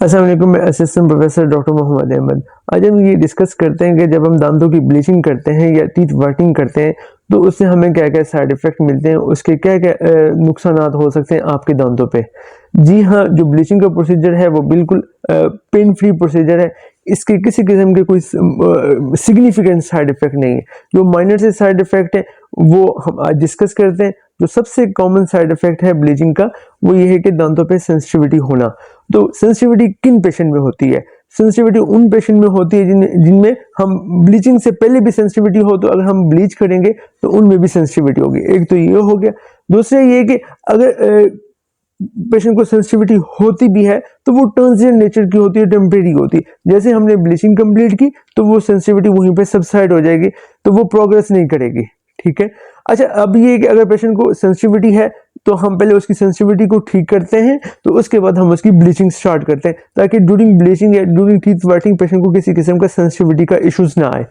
अस्सलाम वालेकुम, मैं assistant professor doctor Mohammad Ahmed. आज हम ये डिस्कस करते हैं कि जब हम दांतों की ब्लीचिंग करते हैं या टीथ व्हाइटनिंग करते हैं तो उससे हमें क्या-क्या साइड इफ़ेक्ट मिलते हैं, उसके क्या-क्या नुकसानात हो सकते हैं आपके दांतों पे। जी हाँ, जो ब्लीचिंग का प्रोसीजर है वो बिल्कुल पेन फ्री प्रोसीजर है। इसके किसी किस्म के कोई सिग्निफिकेंट साइड इफ़ेक्ट नहीं है। जो माइनर से साइड इफ़ेक्ट है वो हम आज डिस्कस करते हैं। जो सबसे कॉमन साइड इफ़ेक्ट है ब्लीचिंग का वो ये है कि दांतों पे सेंसिटिविटी होना। तो सेंसिटिविटी किन पेशेंट में होती है? सेंसिटिविटी उन पेशेंट में होती है जिनमें हम ब्लीचिंग से पहले भी सेंसिटिविटी हो, तो अगर हम ब्लीच करेंगे तो उनमें भी सेंसिटिविटी होगी। एक तो ये हो गया। दूसरा ये कि अगर पेशेंट को सेंसिटिविटी होती भी है तो वो ट्रांजिएंट नेचर की होती है, टेम्परेरी होती है। जैसे हमने ब्लीचिंग कंप्लीट की तो वो सेंसिटिविटी वहीं पे सबसाइड हो जाएगी, तो वो प्रोग्रेस नहीं करेगी। ठीक है। अच्छा, अब ये कि अगर पेशेंट को सेंसिटिविटी है तो हम पहले उसकी सेंसिटिविटी को ठीक करते हैं, तो उसके बाद हम उसकी ब्लीचिंग स्टार्ट करते हैं ताकि ड्यूरिंग ब्लीचिंग या ड्यूरिंग टीथ व्हाइटनिंग पेशेंट को किसी किस्म का सेंसिटिविटी का इश्यूज ना आए।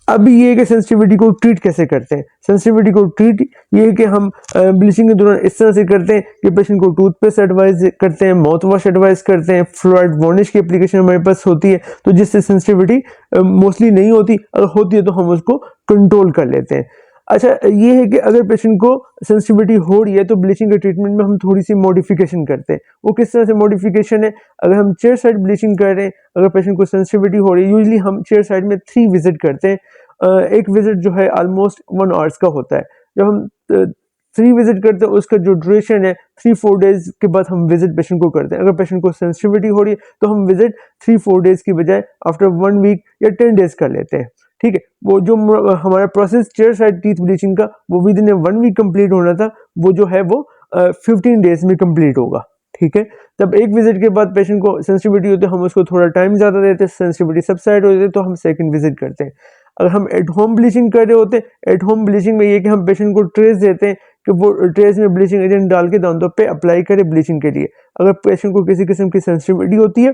अब ये है कि सेंसिटिविटी को ट्रीट कैसे करते हैं। सेंसिटिविटी को ट्रीट ये है कि हम ब्लीचिंग के दौरान इस तरह से करते हैं कि पेशेंट को टूथपेस्ट एडवाइस करते हैं, माउथ वॉश एडवाइस करते हैं, फ्लोराइड वार्निश की एप्लीकेशन हमारे पास होती है, तो जिससे सेंसिटिविटी मोस्टली नहीं होती। अगर होती है तो हम उसको कंट्रोल कर लेते हैं। अच्छा, ये है कि अगर पेशेंट को सेंसिटिविटी हो रही है तो ब्लीचिंग के ट्रीटमेंट में हम थोड़ी सी मॉडिफिकेशन करते हैं। वो किस तरह से मॉडिफिकेशन है? अगर हम चेयर साइड ब्लीचिंग कर रहे हैं, अगर पेशेंट को सेंसिटिविटी हो रही है, यूजली हम चेयर साइड में 3 विजिट करते हैं। एक विजिट जो है ऑलमोस्ट 1 आवर्स का होता है। जब हम 3 विजिट करते हैं उसका जो ड्यूरेशन है 3-4 डेज के बाद हम विजिट पेशेंट को करते हैं। अगर पेशेंट को सेंसिटिविटी हो रही है तो हम विजिट 3-4 डेज की बजाय आफ्टर 1 वीक या 10 डेज कर लेते हैं। ठीक है। वो जो हमारा process chair side teeth bleaching का वो विद इन 1 वीक कंप्लीट होना था, वो जो है वो 15 डेज में कंप्लीट होगा। ठीक है। तब एक विजिट के बाद पेशेंट को सेंसिटिविटी होती है, हम उसको थोड़ा टाइम ज़्यादा देते हैं, सेंसिटिविटी सबसाइड हो जाती है तो हम सेकंड विजिट करते हैं। अगर हम एट होम ब्लीचिंग कर रहे होते हैं, एट होम ब्लीचिंग में ये कि हम पेशेंट को ट्रेस देते हैं कि वो ट्रेस में ब्लीचिंग एजेंट डाल के दांतों पे अप्लाई करे ब्लीचिंग के लिए। अगर पेशेंट को किसी किस्म की सेंसिटिविटी होती है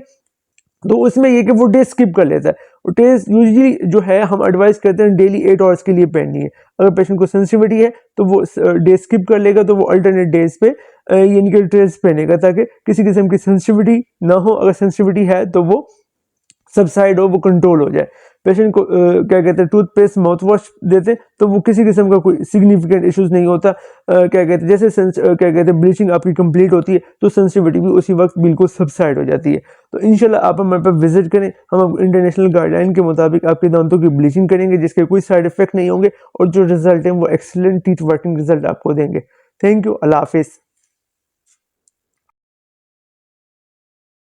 तो उसमें ये कि वो डे स्किप कर लेता है। वो टेस्ट यूजुअली जो है हम एडवाइस करते हैं डेली 8 आवर्स के लिए पहननी है। अगर पेशेंट को सेंसिटिविटी है तो वो डे स्किप कर लेगा, तो वो अल्टरनेट डेज पे यानी कि टेस्ट पहनेगा ताकि किसी किस्म की सेंसिटिविटी ना हो। अगर सेंसिटिविटी है तो वो सबसाइड हो, वो कंट्रोल हो जाए। पेशेंट को क्या कहते हैं टूथपेस्ट माउथ वॉश देते हैं तो वो किसी किस्म का कोई सिग्निफिकेंट इश्यूज नहीं होता। क्या कहते हैं जैसे क्या कहते हैं ब्लीचिंग आपकी कंप्लीट होती है तो सेंसिटिविटी भी उसी वक्त बिल्कुल सबसाइड हो जाती है। तो इंशाल्लाह आप हमारे पास विजिट करें, हम इंटरनेशनल गाइडलाइन के मुताबिक आपके दांतों की ब्लीचिंग करेंगे जिसके कोई साइड इफेक्ट नहीं होंगे और जो रिजल्ट है वो एक्सीलेंट टीथ व्हाइटनिंग रिजल्ट आपको देंगे। Thank you. अल्लाह हाफिज़।